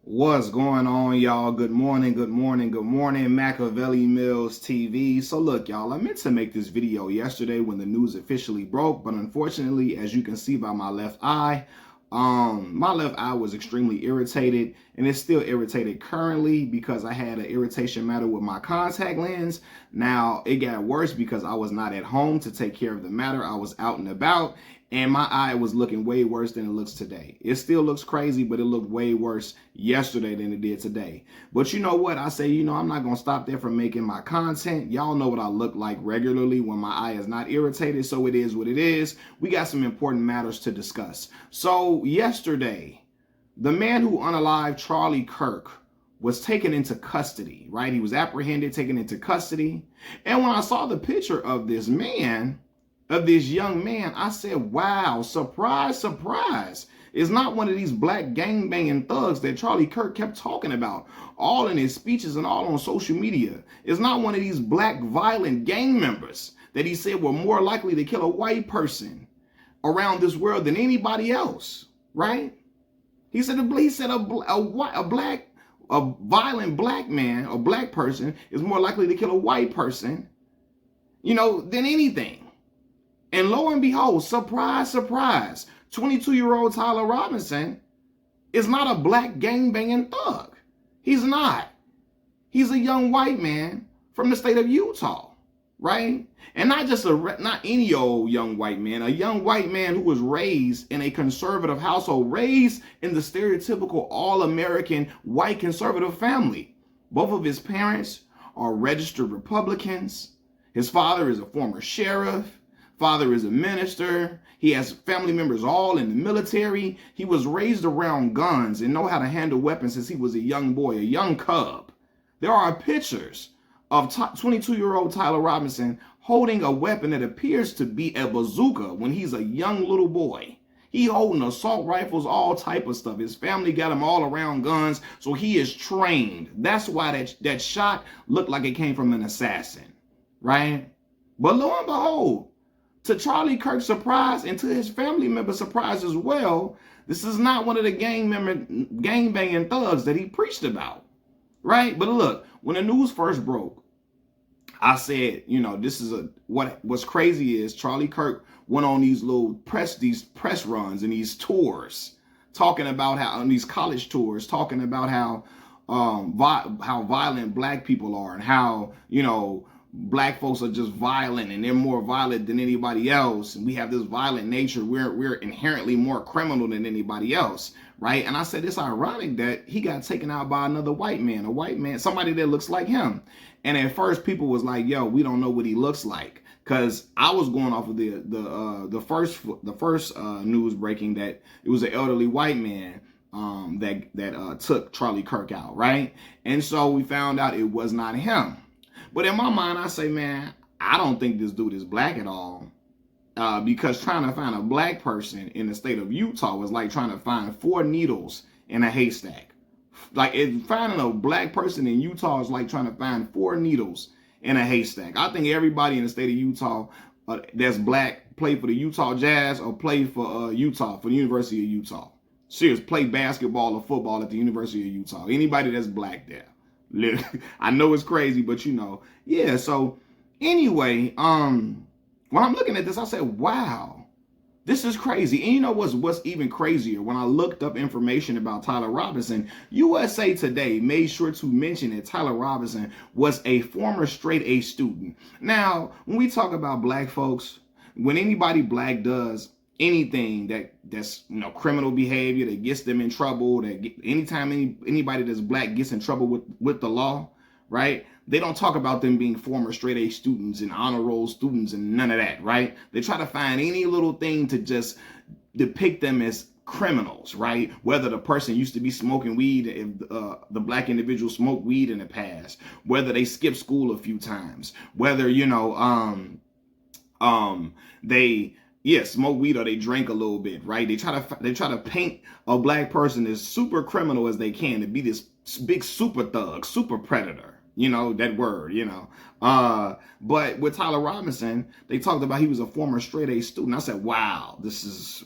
What's going on, y'all? Good morning, good morning, good morning. Machiavelli Mills TV. So look, y'all, I meant to make this video yesterday when the news officially broke, but unfortunately, as you can see by my left eye was extremely irritated, and it's still irritated currently because I had an irritation matter with my contact lens. Now it got worse because I was not at home to take care of the matter. I was out and about, and my eye was looking way worse than it looks today. It still looks crazy, but it looked way worse yesterday than it did today. But you know what? I say, I'm not going to stop there from making my content. Y'all know what I look like regularly when my eye is not irritated, so it is what it is. We got some important matters to discuss. So yesterday, the man who unalived Charlie Kirk was taken into custody, right? He was apprehended, taken into custody. And when I saw the picture of this man, of this young man, I said, wow, surprise, surprise. It's not one of these black gangbanging thugs that Charlie Kirk kept talking about, all in his speeches and all on social media. It's not one of these black violent gang members that he said were more likely to kill a white person around this world than anybody else, right? He said a violent black man, a black person is more likely to kill a white person, than anything. And lo and behold, surprise, surprise, 22-year-old Tyler Robinson is not a black gangbanging thug. He's not. He's a young white man from the state of Utah, right? And not any old young white man, a young white man who was raised in a conservative household, raised in the stereotypical all-American white conservative family. Both of his parents are registered Republicans. His father is a former sheriff. Father is a minister. He has family members all in the military. He was raised around guns and know how to handle weapons since he was a young boy, a young cub. There are pictures of 22-year-old Tyler Robinson holding a weapon that appears to be a bazooka when he's a young little boy. He holding assault rifles, all type of stuff. His family got him all around guns, so he is trained. That's why that shot looked like it came from an assassin, right? But lo and behold, to Charlie Kirk's surprise and to his family member's surprise as well, this is not one of the gang-banging thugs that he preached about, right? But look, when the news first broke, I said, what's crazy is Charlie Kirk went on these press runs and these tours, talking about how on these college tours, talking about how violent black people are and how black folks are just violent and they're more violent than anybody else. And we have this violent nature. We're inherently more criminal than anybody else, right? And I said it's ironic that he got taken out by another white man, somebody that looks like him. And at first people was like, yo, we don't know what he looks like. Cause I was going off of the first news breaking that it was an elderly white man that took Charlie Kirk out, right? And so we found out it was not him. But in my mind, I say, man, I don't think this dude is black at all. Because trying to find a black person in the state of Utah was like trying to find 4 needles in a haystack. Like finding a black person in Utah is like trying to find 4 needles in a haystack. I think everybody in the state of Utah that's black play for the Utah Jazz or play for Utah, for the University of Utah. Serious, play basketball or football at the University of Utah. Anybody that's black there. I know it's crazy, but yeah. So anyway, when I'm looking at this, I said, wow, this is crazy. And you know what's even crazier? When I looked up information about Tyler Robinson, USA Today made sure to mention that Tyler Robinson was a former straight A student. Now, when we talk about black folks, when anybody black does anything that's criminal behavior that gets them in trouble, anytime anybody that's black gets in trouble with the law, right? They don't talk about them being former straight A students and honor roll students and none of that, right? They try to find any little thing to just depict them as criminals, right? Whether the person used to be smoking weed, if the black individual smoked weed in the past, whether they skipped school a few times, whether they smoke weed or they drink a little bit, right? They try to paint a black person as super criminal as they can to be this big super thug, super predator. That word, But with Tyler Robinson, they talked about he was a former straight A student. I said, wow, this is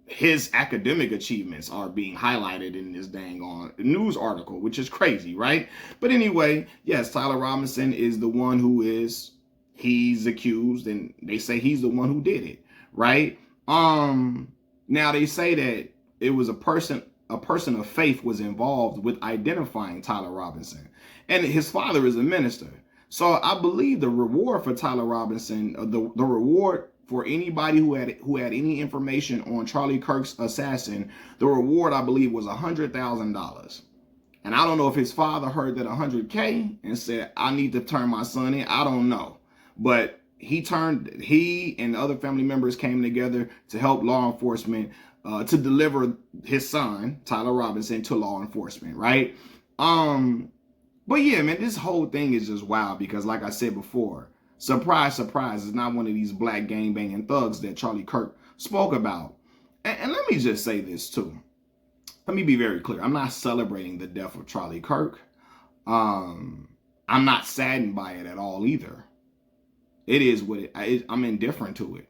his academic achievements are being highlighted in this dang on news article, which is crazy, right? But anyway, yes, Tyler Robinson is the one he's accused, and they say he's the one who did it, right? Now they say that it was a person of faith was involved with identifying Tyler Robinson, and his father is a minister. So I believe the reward for Tyler Robinson, the reward for anybody who had any information on Charlie Kirk's assassin, the reward I believe was $100,000. And I don't know if his father heard that $100K and said, I need to turn my son in. I don't know. But he and other family members came together to help law enforcement to deliver his son, Tyler Robinson, to law enforcement, right? But yeah, man, this whole thing is just wild because, like I said before, surprise, surprise, is not one of these black gangbanging thugs that Charlie Kirk spoke about. And let me just say this too. Let me be very clear. I'm not celebrating the death of Charlie Kirk. I'm not saddened by it at all either. It is what it is. I'm indifferent to it.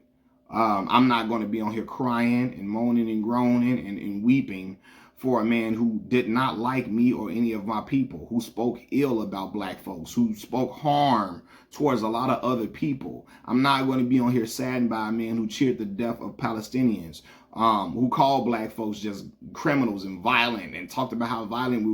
I'm not going to be on here crying and moaning and groaning and weeping for a man who did not like me or any of my people, who spoke ill about black folks, who spoke harm towards a lot of other people. I'm not going to be on here saddened by a man who cheered the death of Palestinians, who called black folks just criminals and violent and talked about how violent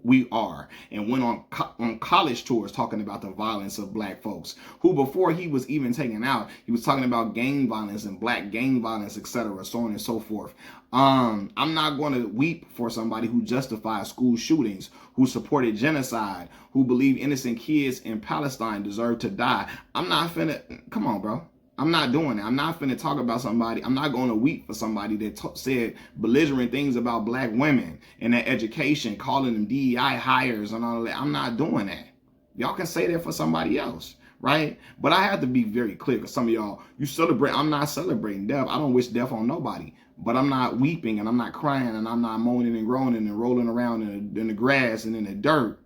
we are, and went on college tours talking about the violence of black folks, who before he was even taken out, he was talking about gang violence and black gang violence, etc., so on and so forth. I'm not going to weep for somebody who justified school shootings, who supported genocide, who believed innocent kids in Palestine deserve to die. I'm not finna, come on, bro. I'm not doing that. I'm not finna talk about somebody. I'm not going to weep for somebody that said belligerent things about black women and their education, calling them DEI hires and all of that. I'm not doing that. Y'all can say that for somebody else, right? But I have to be very clear because some of y'all, you celebrate. I'm not celebrating death. I don't wish death on nobody. But I'm not weeping and I'm not crying and I'm not moaning and groaning and rolling around in the grass and in the dirt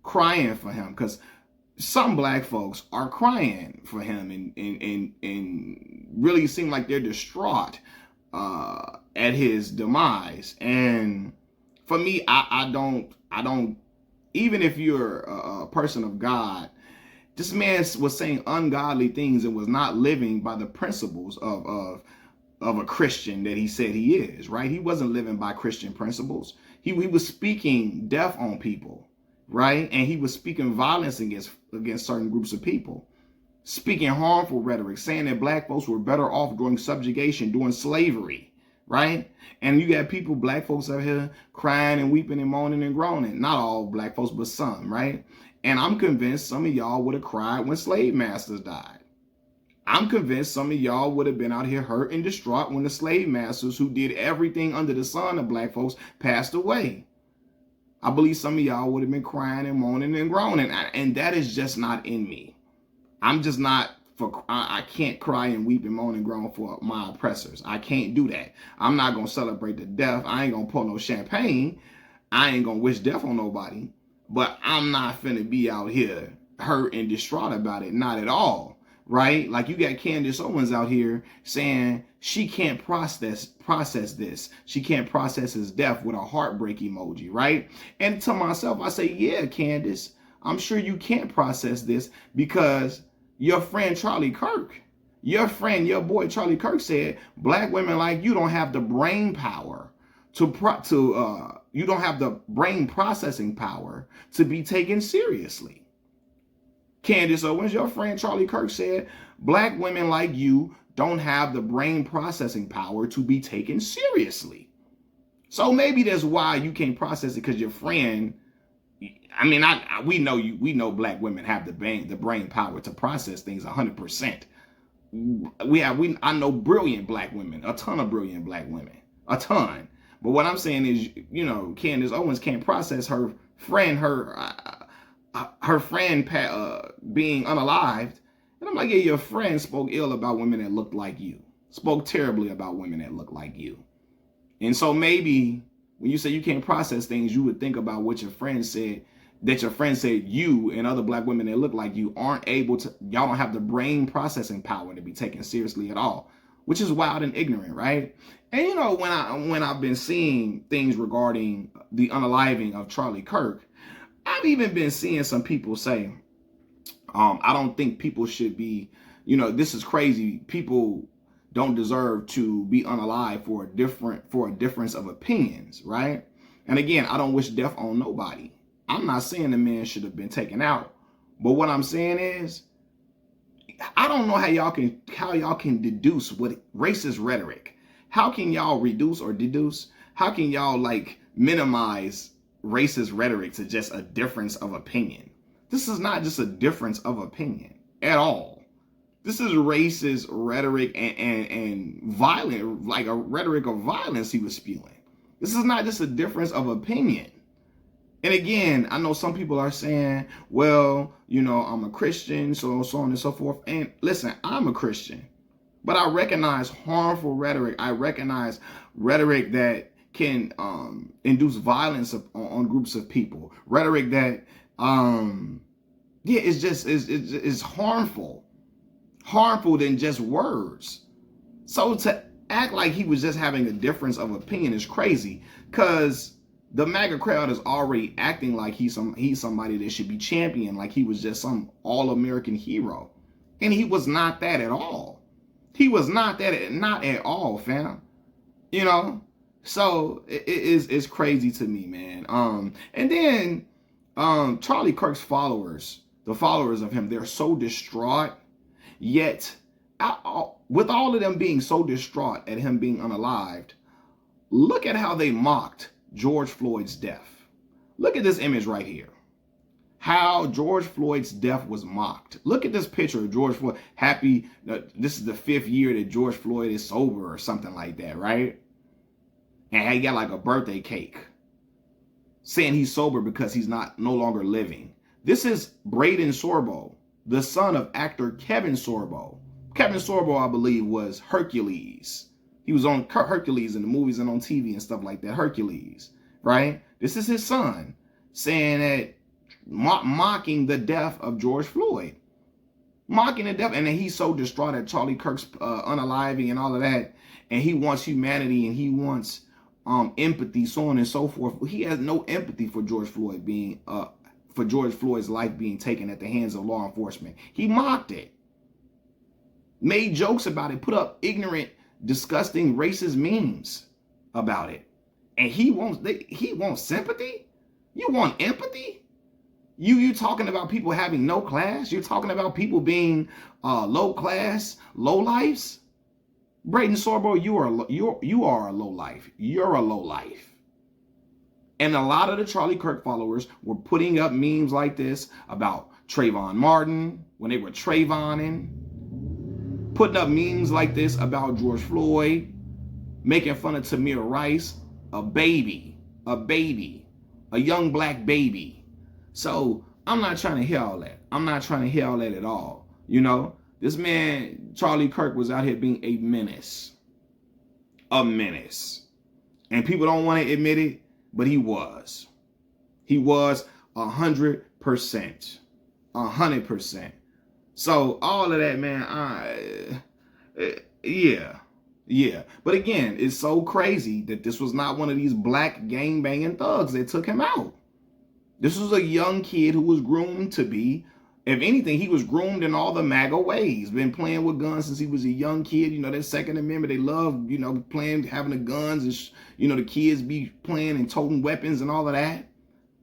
crying for him, because some black folks are crying for him and really seem like they're distraught at his demise. And for me, I don't, even if you're a person of God, this man was saying ungodly things and was not living by the principles of a Christian that he said he is, right? He wasn't living by Christian principles. He was speaking death on people, right? And he was speaking violence against certain groups of people, speaking harmful rhetoric, saying that black folks were better off during subjugation, during slavery, right? And you got people, black folks out here crying and weeping and moaning and groaning. Not all black folks, but some, right? And I'm convinced some of y'all would have cried when slave masters died. I'm convinced some of y'all would have been out here hurt and distraught when the slave masters who did everything under the sun of black folks passed away. I believe some of y'all would have been crying and moaning and groaning, and that is just not in me. I'm just not I can't cry and weep and moan and groan for my oppressors. I can't do that. I'm not going to celebrate the death. I ain't going to pour no champagne. I ain't going to wish death on nobody, but I'm not finna be out here hurt and distraught about it. Not at all. Right? Like you got Candace Owens out here saying she can't process this. She can't process his death with a heartbreak emoji, right? And to myself, I say, yeah, Candace, I'm sure you can't process this because your friend Charlie Kirk, your boy Charlie Kirk said, black women like you don't have the brain power you don't have the brain processing power to be taken seriously. Candace Owens, your friend Charlie Kirk said, black women like you don't have the brain processing power to be taken seriously. So maybe that's why you can't process it, because your friend, I mean, we know black women have the brain power to process things 100%. I know brilliant black women, a ton of brilliant black women, a ton. But what I'm saying is, Candace Owens can't process her friend being unalived. And I'm like, yeah, your friend spoke ill about women that looked like you, spoke terribly about women that look like you. And so maybe when you say you can't process things, you would think about what your friend said, that your friend said you and other black women that look like you aren't able to, y'all don't have the brain processing power to be taken seriously at all. which is wild and ignorant, right? And you know, when I've been seeing things regarding the unaliving of Charlie Kirk, I've even been seeing some people say, I don't think people should be, you know, this is crazy. People don't deserve to be unalive for a difference of opinions, right? And again, I don't wish death on nobody. I'm not saying the man should have been taken out, but what I'm saying is, I don't know how y'all can deduce what racist rhetoric. How can y'all reduce or deduce? How can y'all like minimize racist rhetoric to just a difference of opinion? This is not just a difference of opinion at all. This is racist rhetoric and violent, like a rhetoric of violence he was spewing. This is not just a difference of opinion. And again, I know some people are saying, well, you know, I'm a Christian, so on and so forth. And listen, I'm a Christian, but I recognize harmful rhetoric. I recognize rhetoric that can induce violence on groups of people. Rhetoric that, it's harmful than just words. So to act like he was just having a difference of opinion is crazy, because the MAGA crowd is already acting like he's somebody that should be championed, like he was just some all-American hero. And he was not that at all. He was not at all, fam. You know? So it's crazy to me, man. And then Charlie Kirk's followers, the followers of him, they're so distraught. Yet, with all of them being so distraught at him being unalived, look at how they mocked George Floyd's death. Look at this image right here. How George Floyd's death was mocked. Look at this picture of George Floyd. Happy, this is the 5th year that George Floyd is sober or something like that, right? And he got like a birthday cake saying he's sober because he's no longer living. This is Braden Sorbo, the son of actor Kevin Sorbo. Kevin Sorbo, I believe, was Hercules. He was on Hercules in the movies and on TV and stuff like that. Hercules, right? This is his son saying that, mocking the death of George Floyd. Mocking the death. And then he's so distraught at Charlie Kirk's unaliving and all of that. And he wants humanity and he wants empathy, so on and so forth. He has no empathy for George Floyd for George Floyd's life being taken at the hands of law enforcement. He mocked it. Made jokes about it. Put up ignorant, disgusting, racist memes about it. And he wants sympathy? You want empathy? You talking about people having no class? You're talking about people being low class, low lives? Braden Sorbo, you are a low life. You're a low life. And a lot of the Charlie Kirk followers were putting up memes like this about Trayvon Martin when they were Trayvoning, putting up memes like this about George Floyd, making fun of Tamir Rice, a baby, a young black baby. So I'm not trying to hear all that. I'm not trying to hear all that at all. You know, this man, Charlie Kirk, was out here being a menace. A menace. And people don't want to admit it, but he was. He was 100%. 100%. So all of that, man, yeah. But again, it's so crazy that this was not one of these black gang-banging thugs that took him out. This was a young kid who was groomed to be, if anything, he was groomed in all the MAGA ways. Been playing with guns since he was a young kid. You know, that Second Amendment, they love, you know, playing, having the guns and, you know, the kids be playing and toting weapons and all of that.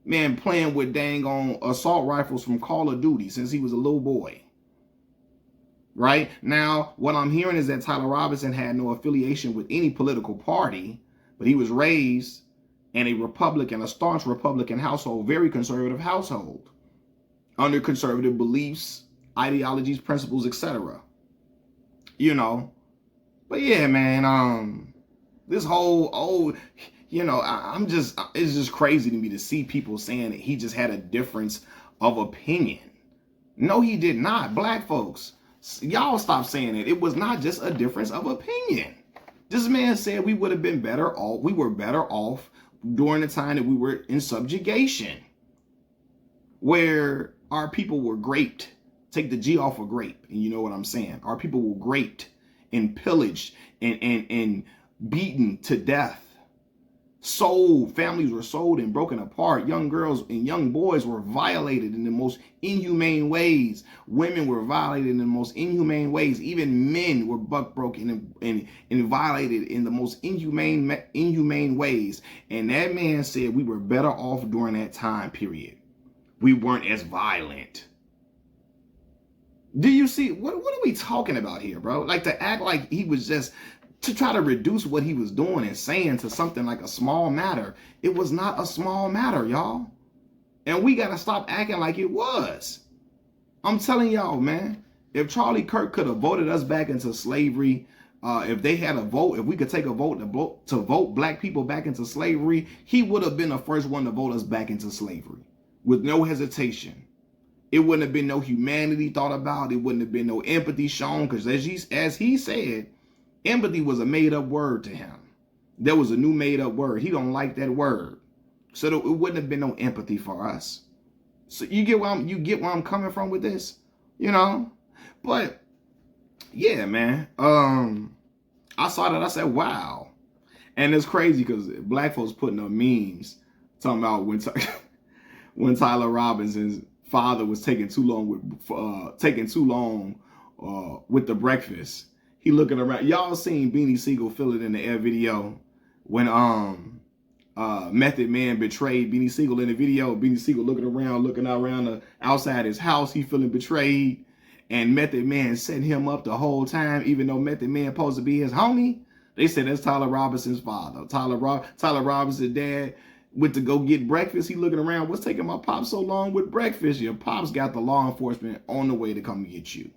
Man, playing with dang on assault rifles from Call of Duty since he was a little boy. Right? Now, what I'm hearing is that Tyler Robinson had no affiliation with any political party, but he was raised in a staunch Republican household, very conservative household, under conservative beliefs, ideologies, principles, etc. You know, but yeah, man, this whole, you know, it's just crazy to me to see people saying that he just had a difference of opinion. No, he did not. Black folks, y'all stop saying it. It was not just a difference of opinion. This man said we would have been better off. We were better off during the time that we were in subjugation, where our people were graped. Take the G off of grape, and you know what I'm saying. Our people were graped and pillaged and beaten to death. Sold, families were sold and broken apart. Young girls and young boys were violated in the most inhumane ways. Women were violated in the most inhumane ways. Even men were buck broken and violated in the most inhumane ways. And that man said we were better off during that time period. We weren't as violent. Do you see what are we talking about here, bro? Like, to act like he was just, to try to reduce what he was doing and saying to something like a small matter. It was not a small matter, y'all. And we got to stop acting like it was. I'm telling y'all, man, if Charlie Kirk could have voted us back into slavery, if they had a vote, if we could take a vote to vote black people back into slavery, he would have been the first one to vote us back into slavery with no hesitation. It wouldn't have been no humanity thought about. It wouldn't have been no empathy shown, because as he said, empathy was a made-up word to him. There was a new made-up word. He don't like that word. So it wouldn't have been no empathy for us. So you get where I'm coming from with this, you know? But yeah, man. I saw that. I said, wow. And it's crazy because black folks putting up memes talking about when Tyler Robinson's father was taking too long with the breakfast. He looking around. Y'all seen Beanie Siegel fill it in the air video when Method Man betrayed Beanie Siegel in the video. Beanie Siegel looking out around the outside his house. He feeling betrayed, and Method Man set him up the whole time, even though Method Man supposed to be his homie. They said that's Tyler Robinson's father. Tyler Robinson's dad went to go get breakfast. He looking around. What's taking my pops so long with breakfast? Your pops got the law enforcement on the way to come get you.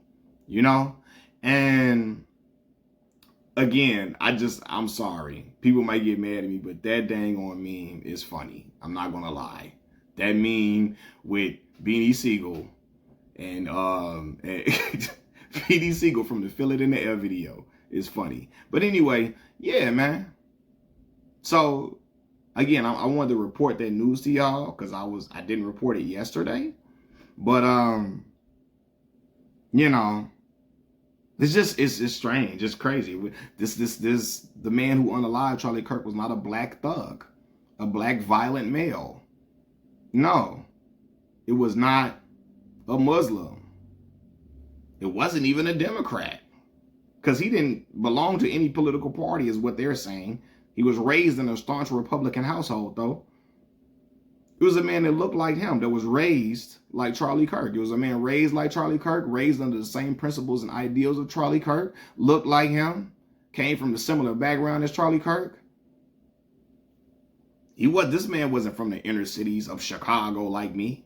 You know? And again, I'm sorry. People might get mad at me, but that dang on meme is funny. I'm not gonna lie. That meme with Beanie Siegel and Beanie Siegel from the Fill It in the Air video is funny. But anyway, yeah, man. So again, I wanted to report that news to y'all because I didn't report it yesterday. But you know, it's strange. It's crazy. The man who unalived Charlie Kirk was not a black thug, a black violent male. No, it was not a Muslim. It wasn't even a Democrat, because he didn't belong to any political party is what they're saying. He was raised in a staunch Republican household, though. It was a man that looked like him, that was raised like Charlie Kirk. It was a man raised like Charlie Kirk, raised under the same principles and ideals of Charlie Kirk, looked like him, came from a similar background as Charlie Kirk. This man wasn't from the inner cities of Chicago like me.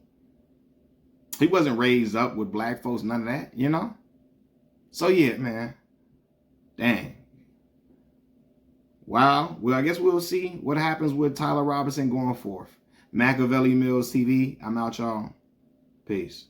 He wasn't raised up with black folks, none of that, you know? So yeah, man. Dang. Wow. Well, I guess we'll see what happens with Tyler Robinson going forth. Machiavelli Mills TV. I'm out, y'all. Peace.